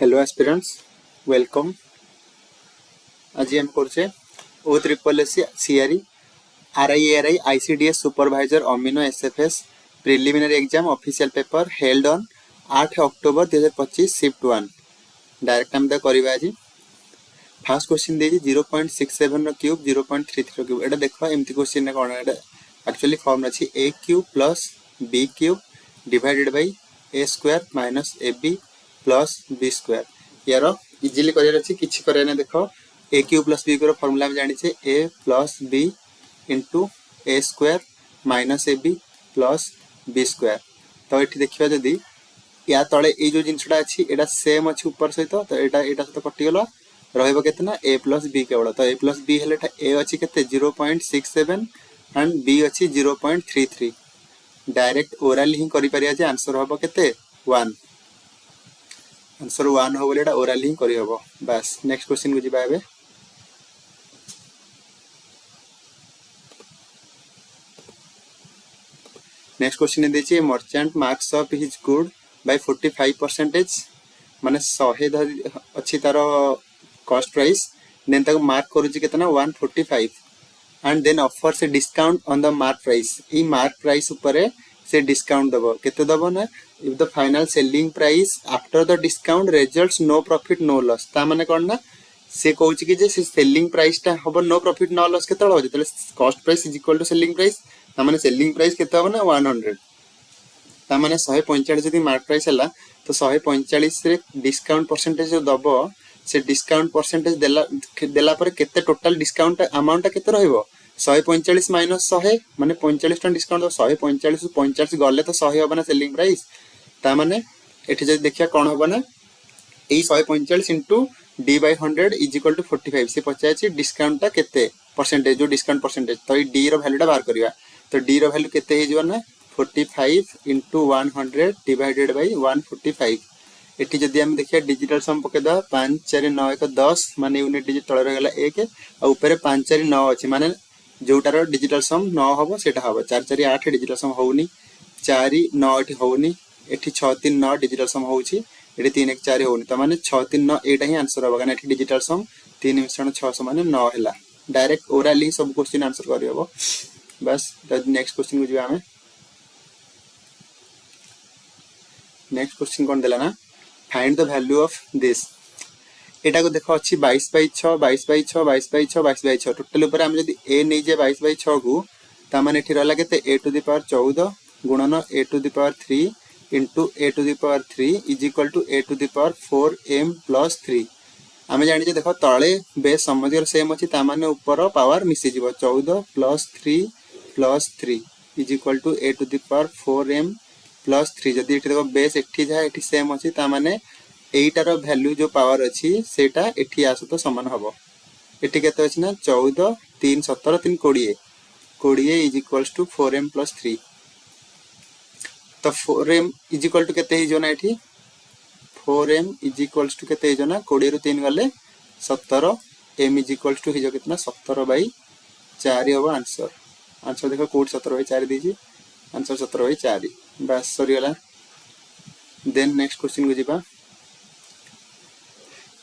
Hello aspirants welcome. आज हम करछे O triple S CRE RI ARI ICDS supervisor अमीनो SFS preliminary exam official paper held on 8 October 2025 shift 1 direct हम द करबा। आज फर्स्ट क्वेश्चन देजी 0.67 रो क्यूब 0.33 रो क्यूब। एटा देखो एमती क्वेश्चन कोन एटा एक्चुअली फॉर्म अछि a cube plus b cube divided by a square minus ab plus b square. यार इजीली करियर अछि किछि करे ना। देखो a क्यूब प्लस b को फार्मूला हम जानि छे a plus b into a square minus ab plus b square. तो एठी देखिबा जदी या तळे ए जो जिंसटा अछि एटा सेम अछि ऊपर सहित तो एटा सहित कटि गेलो रहइबो केतना a प्लस b केवल। तो a प्लस b हेले a अछि केते 0.67 एंड b अछि 0.33। डायरेक्ट ओरल ही करि परिया जे आंसर होबो केते 1। आंसर 1 हो बोले एटा ओरल ही करि होबो बस। नेक्स्ट क्वेश्चन को जिबा एबे। नेक्स्ट क्वेश्चन देछि merchant marks off his good by 45% माने 100 धरि अछि तारो कॉस्ट प्राइस देन तक मार्क करूछि केतना 145 and then offers a discount on the mark price. ई मार्क प्राइस ऊपर से डिस्काउंट दबो केते दबो ना if the final selling price after the discount results no profit no loss. ता माने कोन ना से कहूछि कि जे सेलिंग प्राइस ता हबो नो प्रॉफिट नो लॉस केते हो जतले cost price is equal to selling price. ता माने सेलिंग प्राइस केते हो ना 100 ता माने 145 जदी मार्क प्राइस हला तो 145 रे डिस्काउंट परसेंटेज जो दबो से डिस्काउंट परसेंटेज देला पर केते टोटल डिस्काउंट अमाउंट केते रहइबो 145 माइनस 100 माने 45 टन डिस्काउंट। 145 से 45 गले तो 100 होबा ना सेलिंग प्राइस। ता माने एठी जदी देखिया कोन होबा ना ए 145 into d by 100 is equal to 45। से पचाछि डिस्काउंट ता केते परसेंटेज जो डिस्काउंट परसेंटेज तो d रो वैल्यू ता बाहर करबा। तो d रो वैल्यू केते हे जिवो ना 45 इनटू 100 डिवाइडेड बाय 145। एठी जदी हम देखिया डिजिटल सम पके द 5 4 9 1 10 माने यूनिट डिजिट तळे रहला 1 आ ऊपर 5 4 9 अछि माने जोटार डिजिटल सम 9 हबो सेटा हबो 4 4 8 डिजिटल सम होउनी 4 9 एठी होउनी एठी 6 3 9 डिजिटल सम होउची एठी 3 1 4 होउनी। त माने 6 3 9 एटा ही आंसर हबो काने एठी डिजिटल सम 3 मिश्रण 6 माने 9 हैला। डायरेक्ट ओरली सब क्वेश्चन आंसर करि हबो बस। त नेक्स्ट क्वेश्चन को जिबा हमें। नेक्स्ट क्वेश्चन कोन देला ना find the value of this. एटा को देखो अछि 22 by 6 22 by 6 22 by 6 22 by 6 total ऊपर हम जदी a नै जे 22 बाय 6 को ता माने एठी रहला केते a टू द पावर 14 गुणन a to the power 3 into a to the power 3 is equal to a to the power 4m plus 3। आमे जानि जे देखो तळे बेस समझिर सेम अछि ता माने ऊपर पावर मिसि जिवो 14 plus 3 is equal to a to the power 4m plus 3। जदी एठी देखो बेस एठी जा एठी सेम अछि ता माने एटार वैल्यू जो पावर अछि सेटा एठी आसो तो समान हबो। एठी केते अछि ना 14 3 17 3 20 20 is equals to 4m plus 3। तो 4m इज इक्वल टू केते ही जो ना एठी 4m इज इक्वल्स टू केते ही जो ना 20 रु 3 गले 17 m इज इक्वल्स टू ही जो कितना 17 बाई 4 हबो आंसर। आंसर देखो कोड 17 बाई 4 दीजी आंसर 17 बाई 4 बस सरी गला। देन नेक्स्ट क्वेश्चन को जिबा।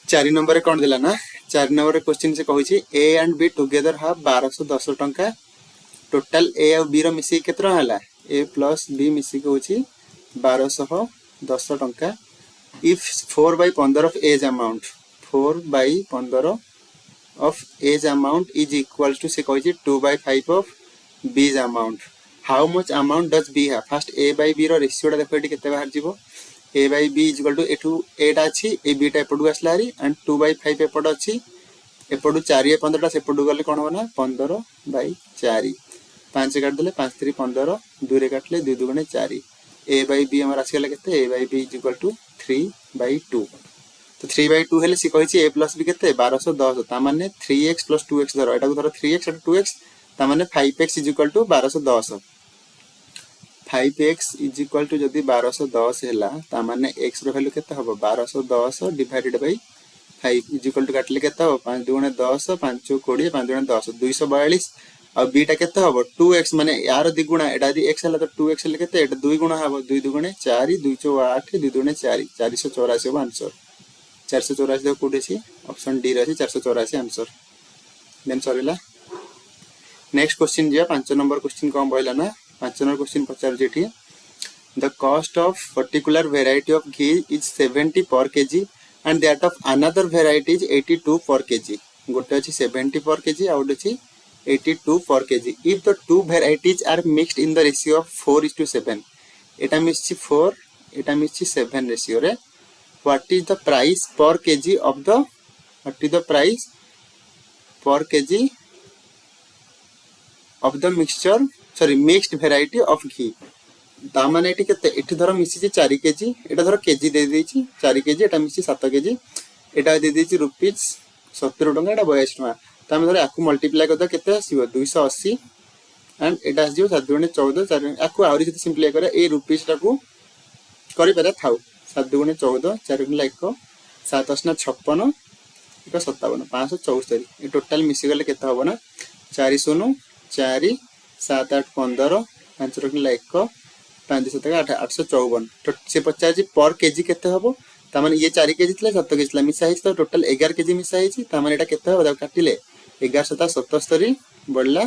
4 नंबर कोन देला ना 4 नंबर क्वेश्चन से कहूची a and b together half 1210 टंका टोटल a और b रो मिसी केतना हला a प्लस b मिसी कहूची 1210 टंका। If 4 by 15 of A's amount 4 by 15 of A's amount is equal to से कहूची 2 by 5 of b's amount how much amount does b हैव। फर्स्ट a बाय b रो रेशियो देखो एटी केते बाहर जीवो a by b is equal to एठू 8 अछि ए b टा एपडू आसला हरी एंड 2 by 5 एपड अछि एपडू 4 ए 15 टा सेपडू गले कोन होना 15 by 4 5 काट देले 5 3 15 2 रे काटले 2 2 गुणे 4 a by b हमर आसी गले केते a by b is equal to 3 by 2। तो 3 by 2 हेले सी कहिछि a plus b केते 1210 ता माने 3x plus 2x धरो एटा को धरो 3x एटा 2x ता माने 5x is equal to 1210 5x is equal to जदी 1210 हैला ता माने x रो वैल्यू केते हबो 1210 divided by 5 is equal to काटले केते हबो 5 2 10 5 20 5 2 10 242 और b टा केते हबो 2x माने यार द्विगुणा एटा यदि x हैला तो 2x हैले केते एटा 2 गुणा हबो 2 2 गुणे 4 2 4 8 2 2 गुणे 4 484 हबो आंसर। 484 देखो कोड अछि ऑप्शन डी रे 484 आंसर देन सरीला नेक्स्ट क्वेश्चन जे 5 नंबर क्वेश्चन कोन कहला ना 5 नंबर क्वेश्चन पचार जेठी the cost of particular variety of ghee is 70 per kg and that of another variety is 82 per kg गोटे अछि 70 per kg आउट अछि 82 per kg if the two varieties are mixed in the ratio of 4:7 Etah मिछि 4 Etah मिछि 7 ratio रे what is the price per kg of the what is the price per kg of the mixture sorry mixed variety of ghee तामाने एटी केते एटी धर मिसी 4 KG एटा धर KG दे देछि 4 KG एटा मिसी 7 केजी एटा दे देछि रुपीस 70 टंका एटा 82 टंका तामे धर आकु मल्टीप्लाई करदा केते आसीबो 280 एंड एटा आसीबो 7 गुणे 14 4 आकु आउरी जति सिंपलीफाई करे ए रुपीस टाकू करि पारे थाउ 7 गुणे 14 4 गुणे 1 7 8 56 1 57 574 ए टोटल मिसी गले केते होबो ना 4 0 4 7 8 15 5 गुणे 1 5 7 8 854 तो से 50 पर केजी केते हबो त माने ये 4 केजी थिला 7 केजी थिला मिसा हिच तो टोटल 11 केजी मिसा हिच त माने एटा केते हबो काटिले 11 7 77 बडला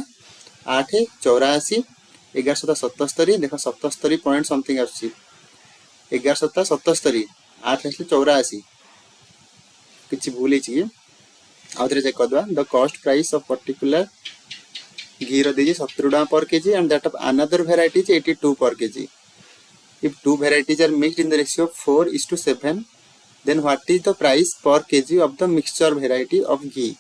8 84 11 7 77 देखो 77 पॉइंट समथिंग आछि 11 7 77 8 असले 84 किछि भूल हिची आउथरे चेक करदवा the cost price of particular ghee रो देजी 70 टका per KG and that of another variety is 82 per KG if two varieties are mixed in the ratio of 4:7 then what is the price per kg of the mixture variety of ghee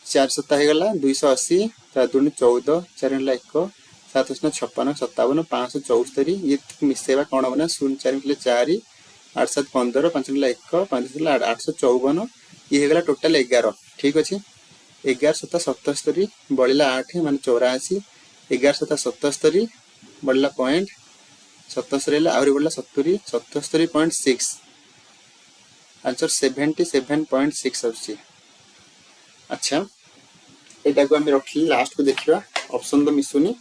4 सप्ताह हे गला 280 7 गुणे 14 4 गुणे 1 7 8 56 57 574 ये मिसेबा कोन बना 0 4 गुणे 4 8 7 15 5 गुणे 1 5 गुणे 854 ये हे गला टोटल 11 ठीक अछि 11 7 77 बळिला 8 माने 84 11 7 77 बळिला पॉइंट 77 रेला आउरी बळिला 70 77.6 आंसर 77.6 अछि अच्छा एटा को हम रखली लास्ट को देखिबा ऑप्शन तो मिसुनी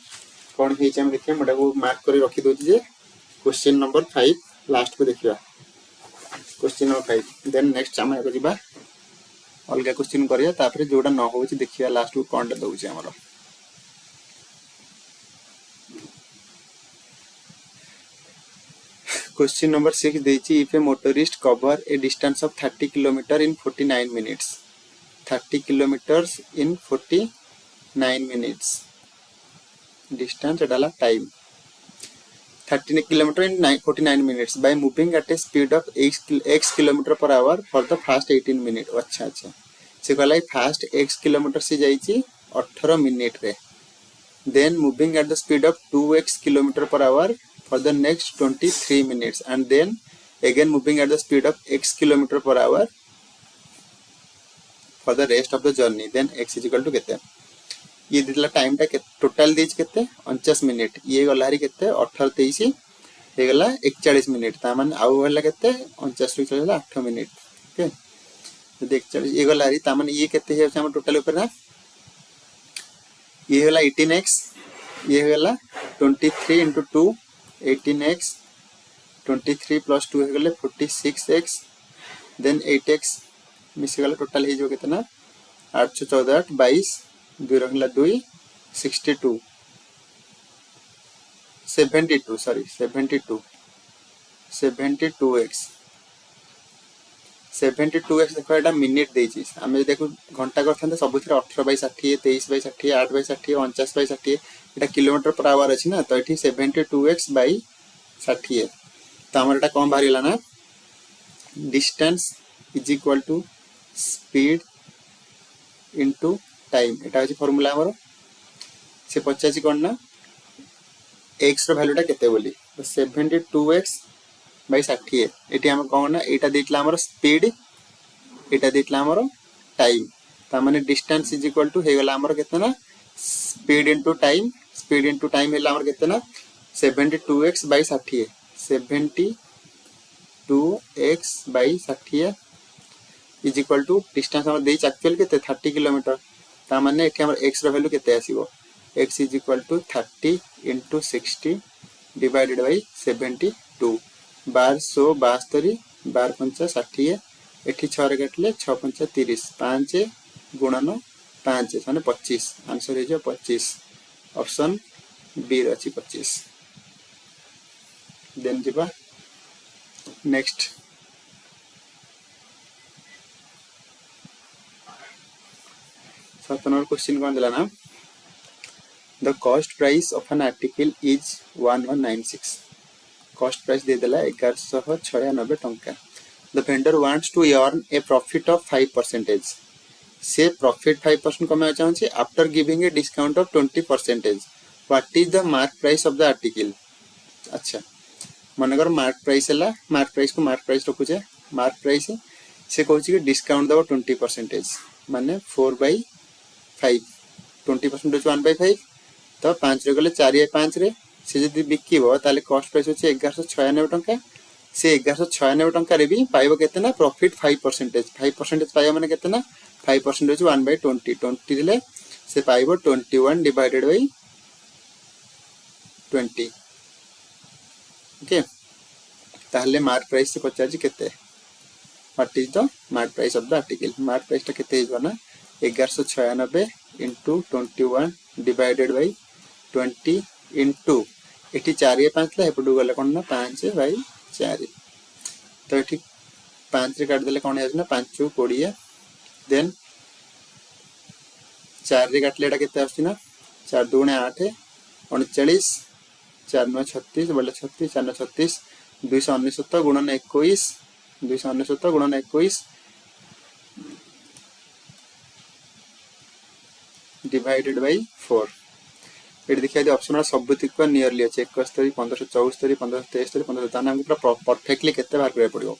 कोन हे हम देखिबा मोटा को मार्क करी रखि दोछि जे क्वेश्चन नंबर 5 लास्ट को देखिबा क्वेश्चन नंबर 5 देन नेक्स्ट हम को जिबा अलगा क्वेश्चन करिया तापर जोडा न होछि देखिया लास्ट को कोनटा दउछि हमरो क्वेश्चन नंबर 6 देछि if a motorist cover a distance of 30 kilometre in 49 minutes 30 kilometres in 49 minutes distance डाला time 30 kilometre in 49 minutes by moving at a speed of x kilometre per hour for the first 18 minute अच्छा अच्छा से कहला first x kilometre से जाईची 18 minute रे then moving at the speed of 2x kilometre per hour for the next 23 minutes and then again moving at the speed of x kilometer per hour for the rest of the journey then x is equal to केते ये दिला time टा total देज केते 49 minute ये गलारी केते 18 23 हे गला 41 minute ता माने आउ गला केते 49 रे चला 8 मिनिट ओके तो 41 ये गलारी ता माने ये केते हे हम टोटल ऊपर ना ये गला 18x ये गला 23 into 2 18x 23 plus 2 है गले 46x then 8x मिसे गला टोटल हे जो कितना 8 14 22 2 रखला 2 62 72 सॉरी 72 72x 72x देखो एटा मिनिट देछि हमें देखो घंटा करथन सबुथरे 18/60 23/60 8/60 49/60 एटा किलोमीटर पर आवर अछि ना तो एठी 72x/60 तो हमर एटा कम भारिला ना distance is equal to speed into time एटा अछि फार्मूला हमर से 50 कोन ना x रो वैल्यूटा केते बोली तो 72x/60 एटी हम कोन ना एटा देतला हमर स्पीड एटा देतला हमर टाइम ता माने डिस्टेंस इज इक्वल टू हे गला हमर केतना स्पीड इनटू टाइम हेला हमर केतना 72x/60 72x/60 is equal to distance हमर देइ एक्चुअल केते 30 किलोमीटर ता माने एठी हमर x रो वैल्यू केते आसीबो x is equal to 30 into 60 divided by 72 12 172 12 50 60 एठी 6 रे काटले 6 5 30 5 गुणन 5 माने 25 आंसर हे जो 25 ऑप्शन बी रे अछि 25 देन जिबा नेक्स्ट 7 नंबर क्वेश्चन कोन दिला ना the cost price of an article is 1196 cost price दे देला 1196 टंका the vendor wants to earn a profit of 5% से प्रॉफिट 5% कमाया चाहूँ after giving a discount of 20%. What is the mark price of the article अच्छा मनकर mark price है mark price को मार्क प्राइस रखुचे मार्क प्राइस से कहूँ कि डिस्काउंट दब 20% माने 4/5 20% 1/5 तो 5 रे गले 4/5 रे से जदि बिकिबो ताले कॉस्ट प्राइस होचे 1196 टंका से 1196 टंका रे भी पाइबो केतना प्रॉफिट 5% 5% पाइबो माने केतना 5% होचे 1/20 20 रे से पाइबो 21 डिवाइडेड बाय 20 ओके ताहले मार्क प्राइस से पचार केते what is the mark price of the article mark price ता केते हिजो ना 1196 into 21 डिवाइडेड बाय 20 into एठी 4/5 ला हेपडू गले कोन ना 5/4 तो एठी 5 रे काट देले कोन हे ना 5 * 20 देन 4 रे काटले एटा केते आछि ना 4 * 2 = 8 39 4 * 9 = 36 बोले 36 4 * 9 = 36 269 गुणन 21 269 गुणन 21 डिवाइडेड बाय 4 एट देखिए ऑप्शन सब तिक नियरली अच्छे 71 1574 1573 1573 हमको पूरा परफेक्टली केते बाहर करे पड़ियो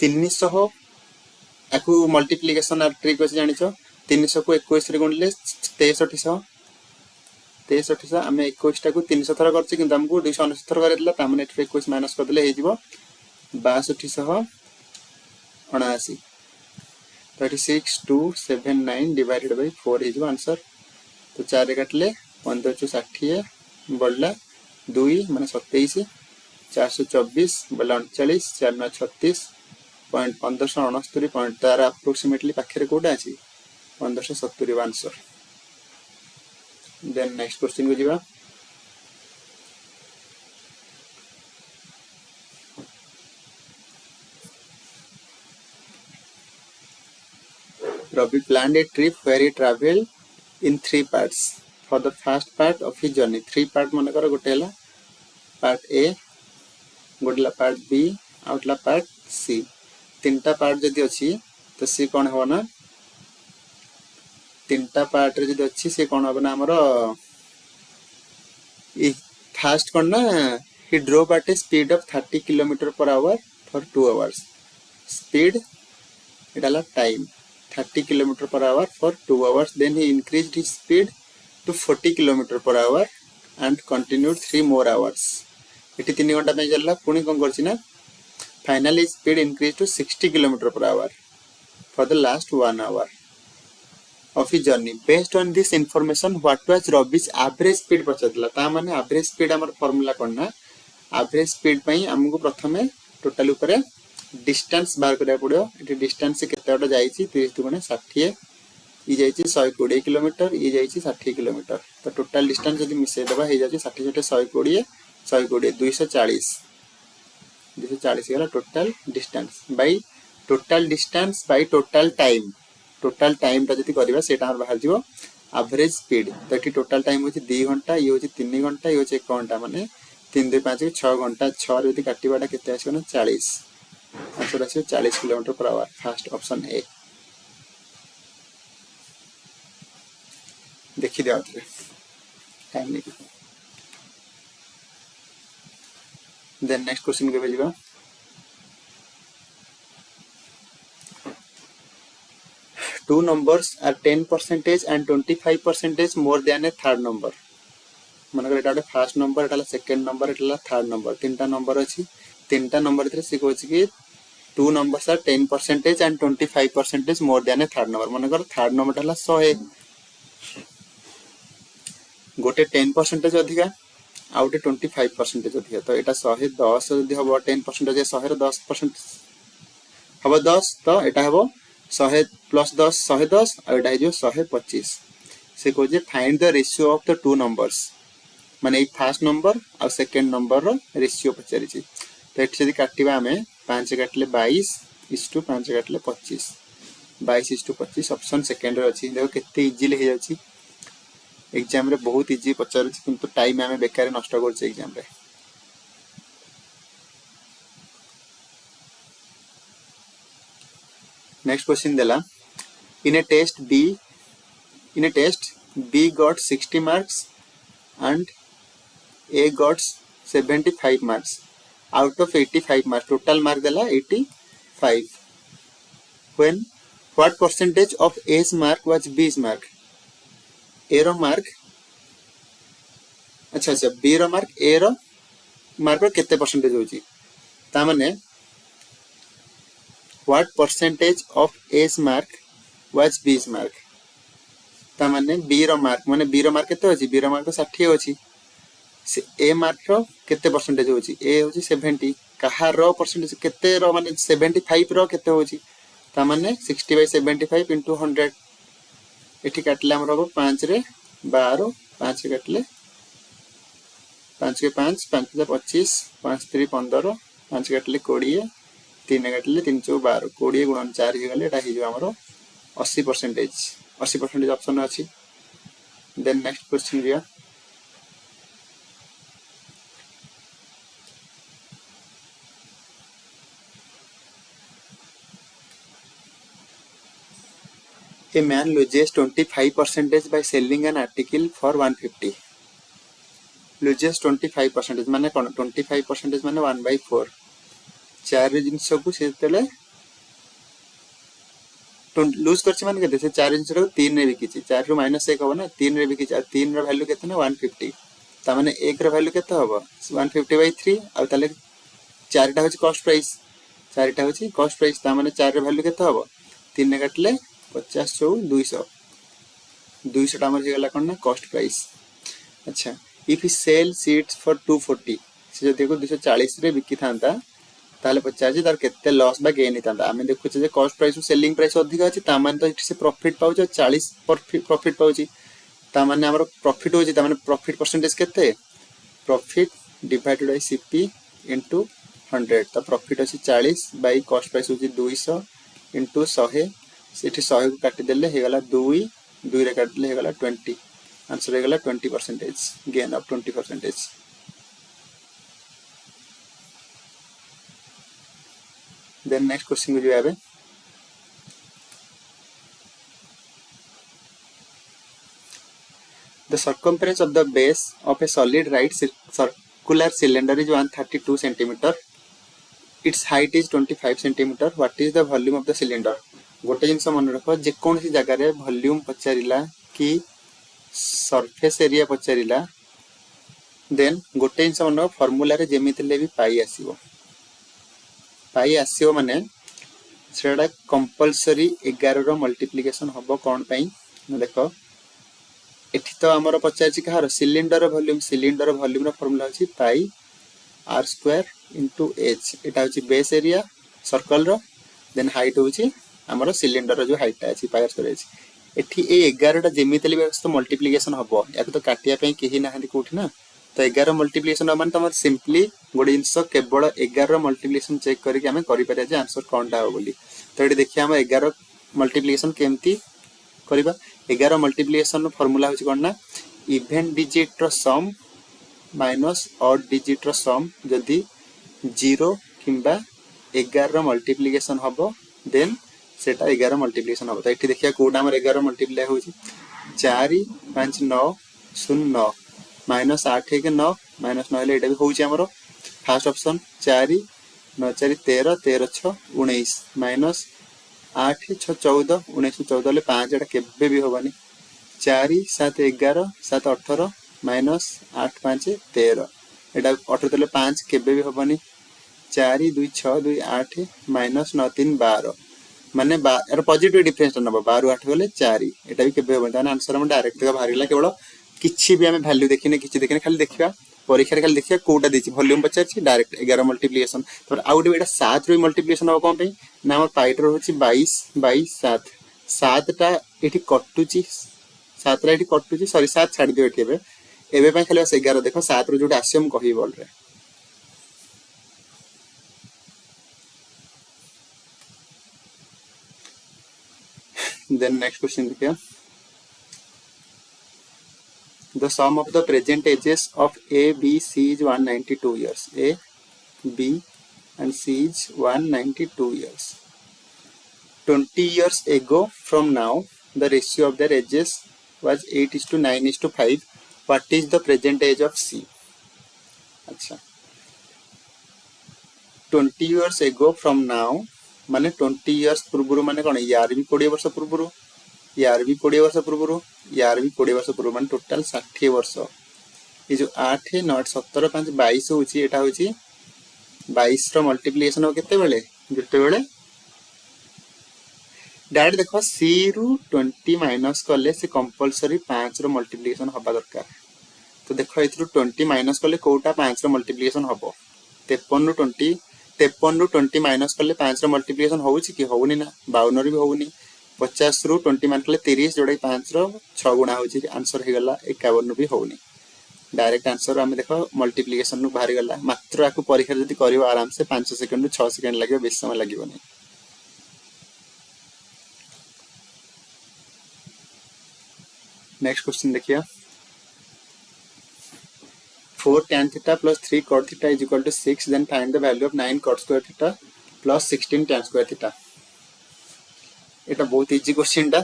300 आकु मल्टीप्लिकेशन ट्रिक अछि जानिछो 300 को 21 रे गुणले 6300 6300 हमें 21 टा को 300 थर करछि किंतु हमको 269 थर करैतला त हमने 21 माइनस कर देले हे जिवो 6279 36279 डिवाइडेड बाय 4 हे जिवो आंसर तो 4 रे काटले 15 * 60 बढ़ला 2 माने 27 424 बढ़ला 39 4 * 9 = 36 पॉइंट 1569 पॉइंट तार अप्रोक्सीमेटली पाखरे कोडा अछि 1570 आंसर देन नेक्स्ट क्वेश्चन को जिबा Ravi planned a trip where he traveled in 3 parts. For the first part of his journey, 3 part मनकर गोटे हला पार्ट ए गोटेला पार्ट बी आउटला पार्ट सी तीनटा पार्ट जदी अछि तो सी कोन हो ना तीनटा पार्ट रे जदी अछि से कोन हो ना हमर ई फास्ट कोन ना he drove at a speed of 30 km/h for 2 hours speed इटाला time 30 km/h for 2 hours. Then he increased his speed to 40 km/h and continued 3 more hours. इटी 3 घंटा में चलला पुणी कोन करछि ना finally speed increased to 60 km/h for the last 1 hour of his journey. Based on this information, what was Ravi's average speed पचतला ता माने average speed हमर formula कोन ना average speed पई हमको प्रथमे टोटल ऊपर डिस्टेंस बाहर करिया पड़ियो एटी डिस्टेंस केतेटा जाईची 30 * 60 ई जाईची 120 किलोमीटर ई जाईची 60 किलोमीटर तो टोटल डिस्टेंस जदी मिसे देबा हे जाची 60 120 120 240 240 गला total distance by total time ता जदी करबा सेटा हमर बाहर जीवो एवरेज स्पीड तो एटी टोटल टाइम होची 2 घंटा ये होची 3 घंटा ये होची 1 घंटा माने 3 2 5 6 घंटा 6 रे जदी काटिबाटा केते आछो ना 40 आंसर আছে 40 km/h फर्स्ट ऑप्शन ए देखि दिया आउथरे टाइम नहीं देन नेक्स्ट क्वेश्चन के भेजबा two numbers are 10% and 25% more than a third number मनकर Etah first number Etah second number Etah third number तीनटा नंबर अछि तीनटा नंबर रे से कहै कि two numbers are 10% and 25% more than a third number मनकर थर्ड नंबर हला 100 गोटे 10% अधिका आउटे 25% अधिका तो एटा 110 जदी हबो 10% जे 100 रे 10% हम 10 तो यहाँ हम 100 प्लस 10 110 और यहाँ हो 125 से कहे find the ratio of the two numbers माने फर्स्ट नंबर और सेकंड नंबर रो रेशियो पचारि तो ये काटिबा आमे 5 काटिले 22 इस टू 5 काटिले 25 22 इस टू 25 ऑप्शन सेकंड रे अछि देखो केते इजीली हे जाछि एग्जाम रे बहुत इजी पचार किंतु टाइम आमे बेकार नष्ट करछ एग्जाम रे नेक्स्ट क्वेश्चन देला इन ए test B got 60 marks and A got 75 marks out of 85 marks total mark देला 85 when what percentage of A's mark was B's mark A रो मार्क अच्छा B रो मार्क A रो मार्क रो केते percentage होची ता माने what percentage of A's mark was B's mark ता माने B रो मार्क माने B रो मार्क केते होची B रो मार्क 60 होची से A मार्क रो केते परसेंटेज होची A होची 70 कहा रो परसेंटेज केते रो माने 75 रो केते होची ता माने 60/75 into 100 एठी काटले हमर हो 5 रे 12 5 काटले 5 के 5 5 के 25 5 3 15 5 काटले 20 3 काटले 3 4 12 20 गुणन 4 हे गले एटा हे जो हमर 80% ऑप्शन अछि देन नेक्स्ट क्वेश्चन दिया A man loses 25% by selling an article for 150 loses 25% माने कोन 25% माने 1/4 चार जिंस को से तले लूज करछि माने केते से चार जिंस रो 3 रे बिकिछि 4 रो -1 हो ना 3 रे बिकिछि आ 3 रो वैल्यू केते ना 150 ता माने 1 रो वैल्यू केते होबो 150/3 आ तले 4 टा होछि कॉस्ट प्राइस 4 टा होछि कॉस्ट प्राइस ता माने 4 रो वैल्यू केते होबो 3 ने काटले 50 4 200 200 टा हमर हेगला कोन ना कॉस्ट प्राइस अच्छा if he sell seats for 240 से जो देखो 240 रे बिकी थांता ताले 50 तार केते लॉस बा गेन हितांता आमे देखु जे कॉस्ट प्राइस सेलिंग प्राइस अधिक अछि ता माने तो इठी से प्रॉफिट पाउछ 40 प्रॉफिट पाउछ ता माने हमर प्रॉफिट होछि ता माने प्रॉफिट परसेंटेज केते profit divided by CP into 100 ता प्रॉफिट अछि 40 बाय कॉस्ट प्राइस होछि 200 इनटू 100 सेठी 100 को काटि देले हे गला 2 रे काटि देले हे गला 20 आंसर हे गला 20% gain of 20% then next question will have the circumference of the base of a solid right circular cylinder is 132 centimeter its height is 25 centimeter what is the volume of the cylinder गोटे जिनस मन रख जे कौन सी जगह रे volume पचारिला कि surface area पचारिला then गोटे जिनस मन formula रे जेमितिले भी पाई आसीओ माने सेडा कंपलसरी 11 रो मल्टीप्लिकेशन हबो कोन पई देखो एठी तो हमर पचारछि कहार सिलिंडर वॉल्यूम रो फार्मूला अछि पाई r स्क्वायर इनटू h एटा होछि बेस एरिया सर्कल रो देन हाइट होछि हमर सिलिंडर रो जो हाइट अछि पाई r स्क्वायर अछि एठी ए 11 टा जेमितिले व्यस्त मल्टीप्लिकेशन हबो याक तो काटिया पई केही नाहंदी कोठी ना तो 11 मल्टीप्लिकेशन माने तमर सिंपली गोडे जिंस केवल 11 मल्टीप्लिकेशन चेक करके हमें करि पारे जे आंसर कोनटा हो बोली तो एठी देखिया हम 11 मल्टीप्लिकेशन केमती करबा 11 मल्टीप्लिकेशन रो फार्मूला होछि कोन ना इवन डिजिट रो सम माइनस ऑड डिजिट रो सम जदी 0 किंबा 11 रो मल्टीप्लिकेशन हबो देन सेटा 11 मल्टीप्लिकेशन हबो तो एठी देखिया कोडा हमर 11 मल्टीप्लाई होछि 4 5 9 0 9 माइनस 8 के 9 माइनस 9 ले एटा भी होछि हमरो फर्स्ट ऑप्शन 4 9 4 13 13 6 19 माइनस 8 6 14 19 14 ले 5 एटा केबे भी होबानी 4 7 11 7 18 माइनस 8 5 13 एटा 18 ले 5 केबे भी होबानी 4 2 6 2 8 माइनस 9 3 12 माने यार पॉजिटिव डिफरेंस नबा 12 8 गले 4 एटा भी केबे होबानी ताने आंसर हम डायरेक्ट का भारिला केवल किछि भी हमें वैल्यू देखिने किछि देखिने खाली देखिबा परीक्षा रे खाली देखिया कोटा देछि वॉल्यूम पचारछि डायरेक्ट 11 मल्टीप्लिकेशन तो आउट एटा 7 रो मल्टीप्लिकेशन हो कोन पे ना आम पाइटर हूँ 22/7 7टा ये कटुची 7टा ये कटुची सरी 7 छाड़ दियो ये एवं खाली बस 11 देख 7 रू जो आसो मुझे कह बल्रे देन नेक्स्ट क्वेश्चन देखिए the sum of the present ages of A, B, C is 192 years. A, B and C is 192 years. 20 years ago from now, the ratio of their ages was 8:9:5. What is the present age of C? अच्छा 20 years ago from now माने 20 years पूर्व माने कौन यार भी 20 वर्ष पूर्व यार भी 20 वर्ष पूर्व यार भी 20 वर्ष पूर्व मान टोटाल 60 वर्ष ये जो 8 9 17 5 22 होची एटा होची 22 रो मल्टीप्लिकेशन हो केते बेले जते बेले डायरेक्ट देखो सी रु 20 माइनस कले से कंपलसरी 5 रो मल्टीप्लिकेशन होबा दरकार तो देखो इथरु 20 माइनस कले कोटा 5 रो मल्टीप्लिकेशन होबो 53 ରୁ 20 माइनस कले 5 रो मल्टीप्लिकेशन होउची कि होउनी ना 52 रे भी होउनी 50 ରୁ 20 मान कले 30 जोड़े 5 रो 6 गुणा होची आंसर हे गला 51 भी होउनी डायरेक्ट आंसर आमे देखो मल्टीप्लिकेशन नु बाहर गला मात्र आकु परीक्षा जदी करियो आराम से 5 सेकंड ରୁ 6 सेकंड लागियो बेस समय लागियो नै नेक्स्ट क्वेश्चन देखिए 4 tan theta plus 3 cot theta is equal to 6 then find the value of 9 cot square theta plus 16 tan square theta एटा बहुत इजी क्वेश्चन टा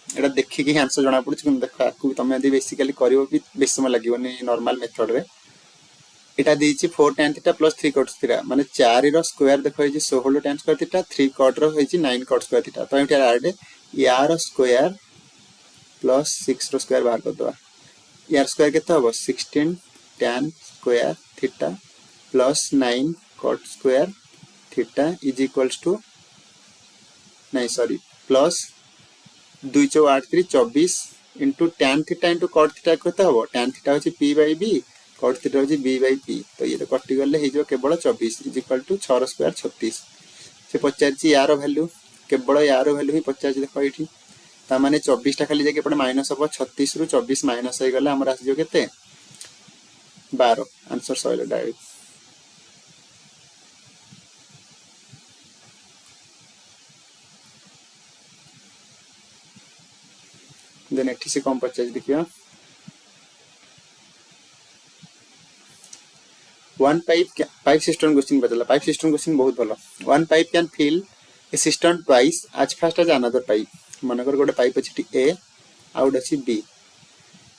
एटा देखि के आंसर जाना पड़छ कि देखा आकु तमे यदि बेसिकली करियो भी बेस समय लागियो नै नॉर्मल मेथड रे एटा देछि 4 tan theta plus 3 cot theta माने 4 रो स्क्वायर देखो जे 16 tan square theta 3 cot रो होइछि 9 cot square theta तो एटा आडे यार स्क्वायर प्लस 6 रो स्क्वायर बाहर कर दवा यार स्क्वायर केते हबो 16 tan square theta plus 9 cot square theta is equals to नहीं sorry plus 2 * 8 = 24 into tan theta into cot theta केते हबो tan theta होची p/b cot theta होची b/p तो ये तो कटि गले हे जो केवल 24 is equal to 6 रो स्क्वायर 36 से 50 यार वैल्यू केवल यार वैल्यू ही 50 देखो एठी ता माने 24 टा खाली जे के माइनस हबो 36 ରୁ 24 माइनस हे गला हमरा आसी जो केते 12 आंसर सॉइल डायरेक्ट देन 80 से कम 50 देखियो वन पाइप सिस्टम क्वेश्चन बतला पाइप सिस्टम क्वेश्चन बहुत भलो one pipe can fill a system twice as fast as another pipe मनकर गोटे पाइप अछि ए आउट अछि बी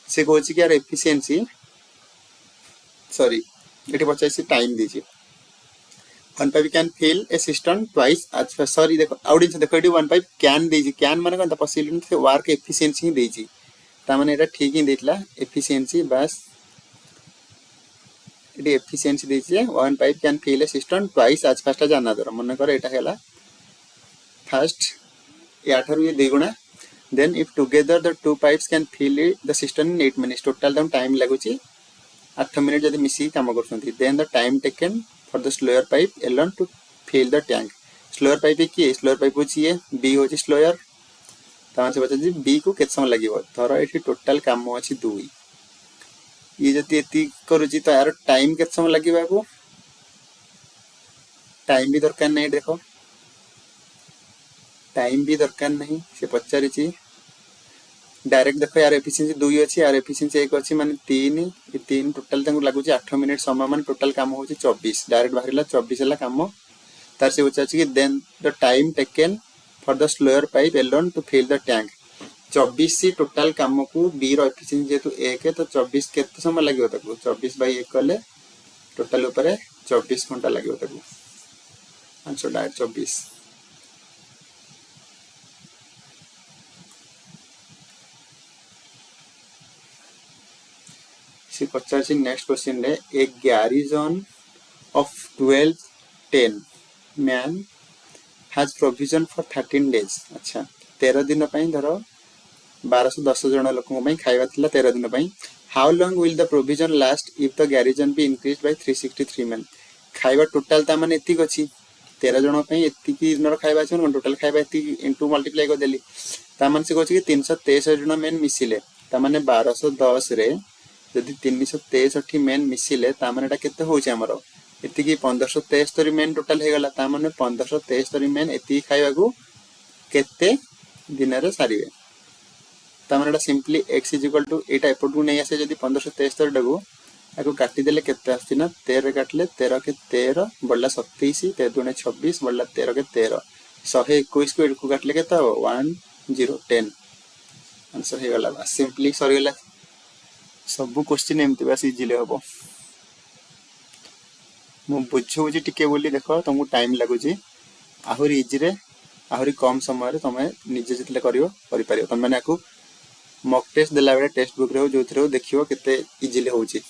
से कहछि कि यार एफिशिएंसी सॉरी एठी पचाइसी टाइम दीजिए one pipe can fill a system twice as sorry देखो आउट देखो एठी वन पाइप कैन दीजिए कैन माने कोन पॉसिबिलिटी से वर्क एफिशिएंसी ही दीजिए ता माने एटा ठीक ही देतला एफिशिएंसी बस एटी एफिशिएंसी दीजिए one pipe can fill a system twice as fast as another मन कर एटा हैला फर्स्ट याठारु ये 2 गुणा then if together the two pipes can fill the system in 8 minutes total दम टाइम लागुची 8 मिनिट जदी मिसी काम करछंती then the time taken for the slower pipe alone to fill the tank slower pipe की स्लोअर पाइप होची ये B होची स्लोअर तान से बता जी बी को केत समय लागिवो धरो एठी टोटल काम अछि 2 ये जति एति करूची तो यार टाइम केत समय लागिबा को टाइम भी दरकार नहीं देखो टाइम भी दरकार नहीं से पचारिची डायरेक्ट देखो यार एफिशिएंसी 2 अछि यार एफिशिएंसी 1 अछि माने 3 ये 3 टोटल तंग लागुची 8 मिनिट समय माने टोटल काम होची 24 डायरेक्ट बाहरिला 24 हला काम तार से होचा कि then the time taken for the slower pipe alone to fill the tank 24 सी टोटल काम को बी रो एफिशिएंसी जेतु 1 है तो 24 केते समय लागियो ताको 24/1 कले टोटल ऊपर 24 घंटा लागियो ताको आंसर डायरेक्ट 24 सी पचास नेक्स्ट क्वेश्चन रे a garrison of 12-10 man has provision for 13 days अच्छा 13 दिन पई धरो 1210 जन लोकन पई खाइबा थिला 13 दिन पई how long will the provision last if the garrison be increased by 363 man खाइबा टोटल ता माने एतिक अछि 13 जन एति दिन खाଇବା ଅଛି टोटल खाଇବା एति इंटू मल्टीप्लाई कर देली ता माने से कहछ कि 363 जन मेन मिसिले ता माने 1210 रे यदि 363 मेन मिसिले ता माने एटा केते होछ हमरो एति कि 1573 मेन टोटल हे गला ता माने 1573 मेन एति खाଇବା को केते दिन रे सारिवे ता माने एटा सिंपली x एटा एपट को नै आसे जदि 1573 डगो आको काटी देले केते आछि ना 13 काटले 13 के 13 बडला 27 13 दुने 26 बडला 13 के 13 121 को एको काटले केते 1010 आंसर हे गला बस सिंपली सरी गला सब क्वेश्चन एमती बस इजीले हबो मु बुझो जे टिके बोली देखो तुमको टाइम लागु जी आहुरी इजी रे आहुरी कम समय रे तमे निजे जितले करियो करि पारियो तमे माने आको मॉक टेस्ट देला बेले टेक्स्ट बुक रे जो थरो देखियो केते इजीले होउची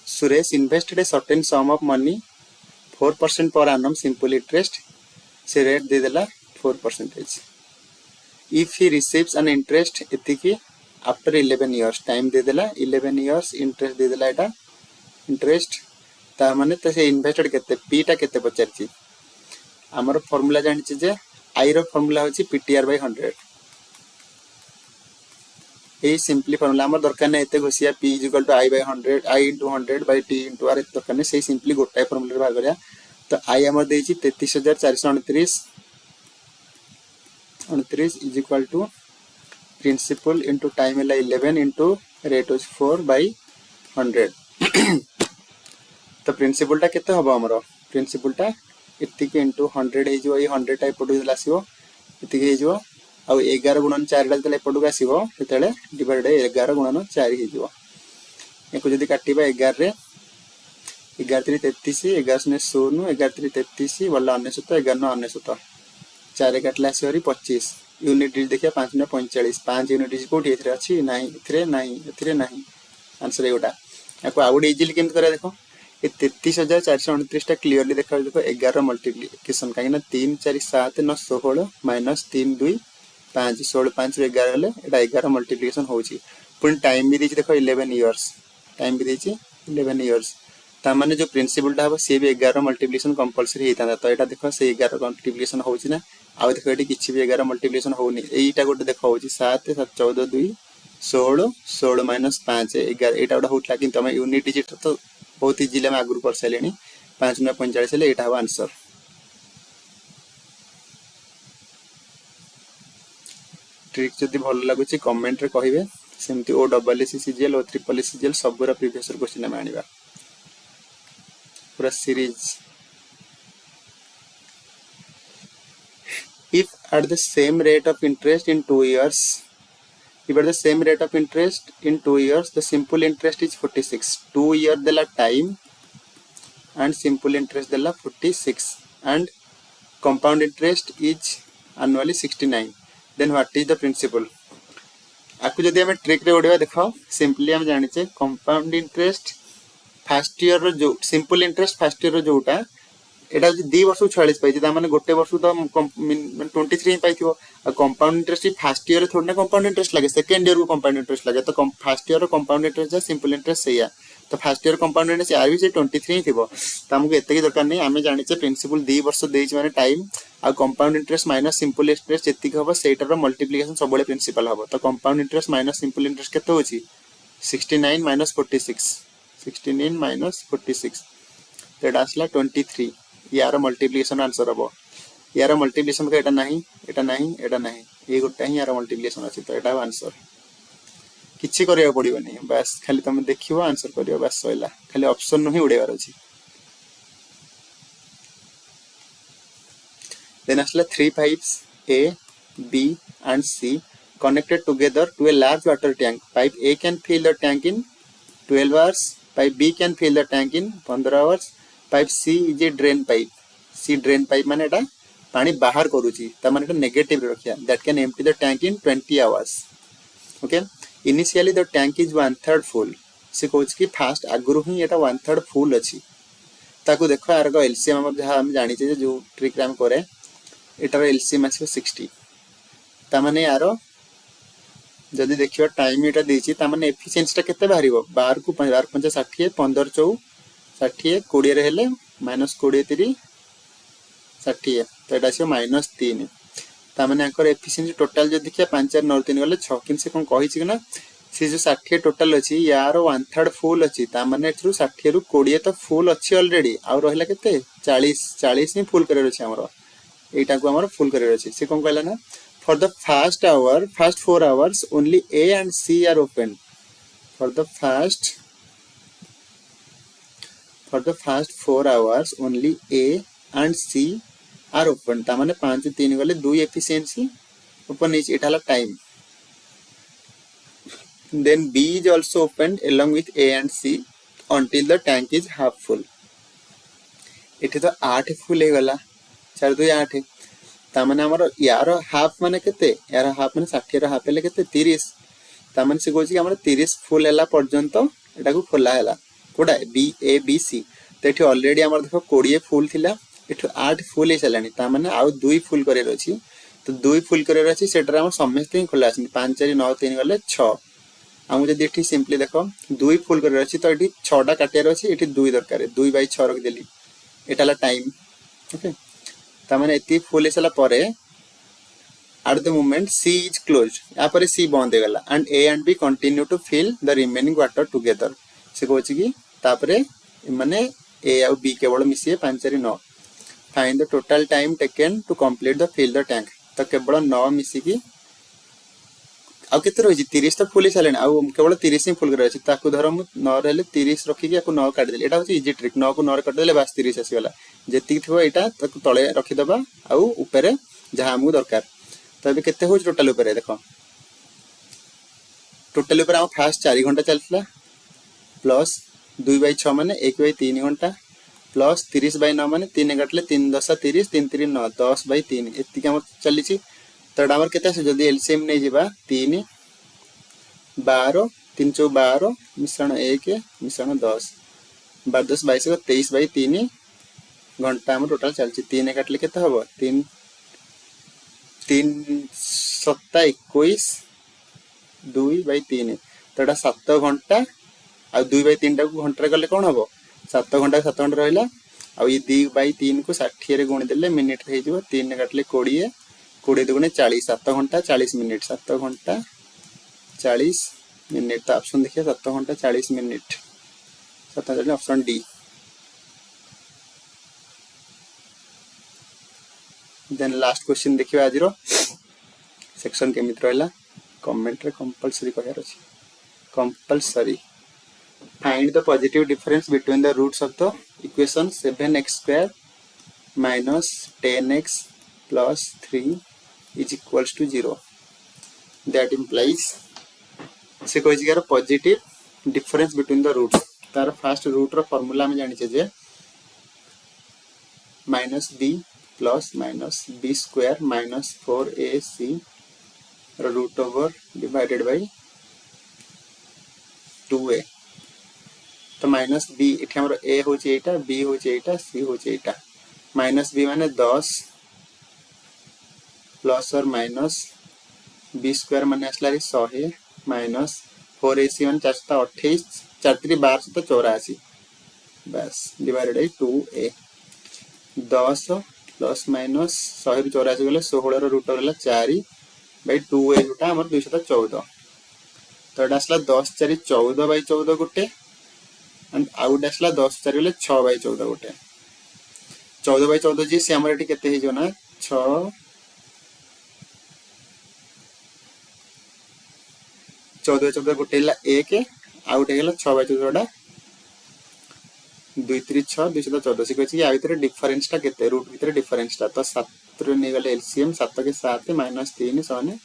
Suresh invested a certain sum of money 4% per annum simple interest से रेट दे देला 4%. If he receives an interest एतिकी after 11 years टाइम दे देला 11 years इंटरेस्ट दे देला एटा इंटरेस्ट ता माने त से इन्वेस्टेड केते p टा केते पचारची हमर फार्मूला जानि जे i रो फार्मूला होची ptr/100 ए सिंपली फार्मूला हमर दरकार नै एते Ghosia p = i/100 i * 100/t * r दरकार नै से सिंपली गोटाय फार्मूला भाग करया तो i हमर देछि 33429 = प्रिंसिपल इनटू टाइम है 11 इनटू रेट वाज 4/100 तो प्रिंसिपल टा केते हबो हमरो प्रिंसिपल टा इतिके इनटू 100 हे जो 100 टाइप पडु लासियो इतिके हे जो आ 11 गुणन 4 डाल तले पडु आसीबो सेतले डिवाइड 11 गुणन 4 हे जो एको जदी काटिबा 11 रे 11 3 33 11 ने 0 11 3 33 बल्ला 99 11 99 4 काटला आसीबरी 25 यूनिट देखिया 5 ने 45 5 यूनिट कोठी एथरे अछि नाही एथरे नाही आंसर एगोटा एको आउड इजीली केम करे देखो ए 33429 टा क्लियरली देखा देखो 11 मल्टीप्लिकेशन काहे ना 3 4 7 9 16 - 3 2 5 16 5 11 हले एटा 11 मल्टीप्लिकेशन होची पुन टाइम भी देछि देखो 11 इयर्स टाइम भी देछि 11 इयर्स ता माने जो प्रिंसिपल टा हो से भी 11 मल्टीप्लिकेशन कंपलसरी हेता तो एटा देखो से 11 मल्टीप्लिकेशन होची ना आ देखो एटी किछि भी 11 मल्टीप्लिकेशन होनी एटा गोटे देखो होची 7 7 14 2 16 16 - 5 11 एटा गोटे होतला कि तमे यूनिट डिजिट तो बहुत इजीली हम आगुर कर सलेनी 5 ने 45 ले एटा हो आंसर ट्रिक जदी भल लागुची कमेंट रे कहिबे सेमती O double S CGL O triple S CGL सबरा प्रीवियस क्वेश्चन में आनिबा पूरा series if at the same rate of interest in 2 years if at the same rate of interest in 2 years the simple interest is 46 2 year dela time and simple interest dela 46 and compound interest is annually 69 then what is the principle आकु जदी हम trick रे ओडवा देखो simply हम जानि छे compound interest first year रो जो simple interest first year रो जोटा एटा 2 वर्ष 46 पाइछि ता माने गोटे वर्ष तो 23 पाइथिबो आ कंपाउंड इंटरेस्ट फर्स्ट ईयर रे थोड़ा कंपाउंड इंटरेस्ट लागे सेकंड ईयर को कंपाउंड इंटरेस्ट लागे तो फर्स्ट ईयर रो कंपाउंड इंटरेस्ट जा सिंपल इंटरेस्ट सेया तो फर्स्ट ईयर कंपाउंड इंटरेस्ट आ भी से 23 थिबो त हमको एते की दरकार नै हमें जानि छे प्रिंसिपल 2 वर्ष देइछ माने टाइम आ compound interest minus simple interest जति हबो सेटर रो मल्टीप्लिकेशन सबले प्रिंसिपल हबो तो compound interest minus simple interest केते होची 69 - 46 69 - 46 तेडा आसला 23 यार मल्टीप्लिकेशन आंसर हबो यार मल्टीप्लिकेशन का एटा नहीं ये गोटा ही यार मल्टीप्लिकेशन अछि तो एटा आंसर किछि करिया पड़िबो नहीं बस खाली तुम देखियो आंसर करियो बस सइला खाली ऑप्शन नहीं उड़ेबार अछि then asla 3 pipes A B and C connected together to a large water tank pipe A can fill the tank in 12 hours pipe B can fill the tank in 15 hours pipe C is a drain pipe C drain pipe माने एटा पानी बाहर करूची त माने एटा negative रे रखिया that can empty the tank in 20 hours okay initially the tank is 1/3 full से कहूछ कि फास्ट आगुरु ही एटा 1/3 फुल अछि ताको देखो आर को एलसीएम हम जहा हम जानि छे जो ट्रिक रे हम करे एटार एलसीएम आसी 60 ता माने यारो जदी देखियो टाइम एटा देछि ता माने एफिशिएंसी ता केते बाहरिबो 12 को 12 5 60 15 4 60 20 रे हेले माइनस 20 3 60 तो एटा आसी माइनस 3 ता माने आकर एफिशिएंसी टोटल जो देखिया 5 4 9 3 गले 6 किन से कोन कहि छि कि ना से जो 60 टोटल अछि यार 1/3 फुल अछि ता माने एथरु 60 रु 20 तो फुल अछि ऑलरेडी आ रहला केते 40 ही फुल करे अछि हमरो एटा को हमर फुल करे अछि से कोन कहला ना for the first 4 hours only A and C are open for the first 4 hours only A and C are open ता माने 5 3 गले 2 एफिशिएंसी ओपन इज इट हला time then B is also opened along with A and C until the tank is half full एठी तो 8 full हे गला 4 2 8 ता माने हमर यार हाफ माने केते यार हाफ माने 60 रो हाफ हेले केते 30 ता माने से कोछि कि हमर 30 फुल हला पर्यंत एटा को खोला हला कोडा B A B C तो एठी ऑलरेडी हमर देखो 20 फुल थिला एठो 8 फुल हे चलानी ता माने आउ 2 फुल करे रछि तो 2 फुल करे रछि सेटर हम समस्त ही खोला अछि 5 4 9 3 गले 6 हम जदी एठी सिंपली देखो 2 फुल करे रछि तो एठी 6 टा काटियार अछि एठी 2 दरकार 2/6 रख देली एटाला टाइम ओके ता माने एती फुल हेसला परे at the moment C is closed या परे C बंद हे गला and A and B continue to fill the remaining water together से कहछि कि तापरे माने A और B केवल मिसिए 5 4 9 find the total time taken to complete the fill the tank तो केवल 9 मिसि कि आ केते रहि 30 तो फुल हेसलेन आ केवल 30 ही फुल करे अछि ताकू धर मु 9 रहले 30 रखि कि आकू 9 काट देले एटा होछि इजी ट्रिक 9 को 9 काट देले बस 30 आसी गला जेति थो एटा ताकू तळे रखि दबा आ ऊपर जहा हमु दरकार तो अबे केते होछ टोटल ऊपर देखो टोटल ऊपर हम फास्ट 4 घंटा चलतला प्लस 2/6 माने 1/3 घंटा प्लस 30/9 माने 3 काटले 3 10 30 3 3 9 10/3 एति के हम चली छि तो डामर केते से जदी एलसीएम नै जिबा 3 12 3 4 12 मिश्रण 1 मिश्रण 10 12 10 22 को 23/3 घंटा हम टोटल चल छि 3 काटले केते हबो 3 3 7 21 2/3 तो एटा 7 घंटा आ 2/3 टा को घंटा गले कोन हबो 7 घंटा 7 घंटा रहला आ ये 2/3 को 60 रे गुणी देले मिनिट रे हिजो 3 काटले 20 20 दुगुणे 40 7 घंटा 40 मिनिट 7 घंटा 40 मिनिट तो ऑप्शन देखिए 7 घंटा 40 मिनिट 7 घंटा option D then last question देखियो आज रो सेक्शन के मित्र रहला कमेंट रे कंपलसरी कहयार अछि compulsory find the positive difference between the roots of the equation 7x² minus 10x plus 3 is equals to 0 that implies से कोइ जगह positive difference between the roots तार फर्स्ट रूट रो फार्मूला हम जानि छै जे -b plus -b² minus 4ac root over divided by 2a तो -b एठी हमर a होछि एटा b होछि एटा c होछि एटा -b माने 10 प्लस और माइनस b² माने असला 100 माइनस 4ac माने 428 4 3 12 1284 बस divided by 2a 10 plus minus 184 गले 16 रो रूट होला 4 बाय 2a जोटा हमर 214 तो एटा असला 10 4 14 बाय 14 गुटे एंड आउट असला 10 4 गले 6/14 गोटे 14/14 जी से हमर एठी केते हे जो ना 6 14/14 गोटे ला 1 आउट हे गेला 6/14 टा 2 3 6 214 से कहै छी आ भीतर डिफरेंस टा केते रूट भीतर डिफरेंस टा तो 7 रे नै गेले एलसीएम 7 के 7 -3 सने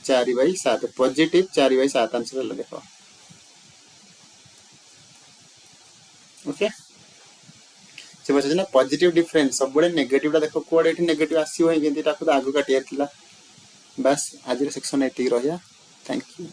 4/7 पॉजिटिव 4/7 आंसर ल देखो ओके से बस ना पॉजिटिव डिफरेंस सब बड़े नेगेटिव टा देखो कोड एठी नेगेटिव आसी होय गेंती ताको आगु काटियार थिला बस आज रे सेक्शन एती रहया थैंक यू।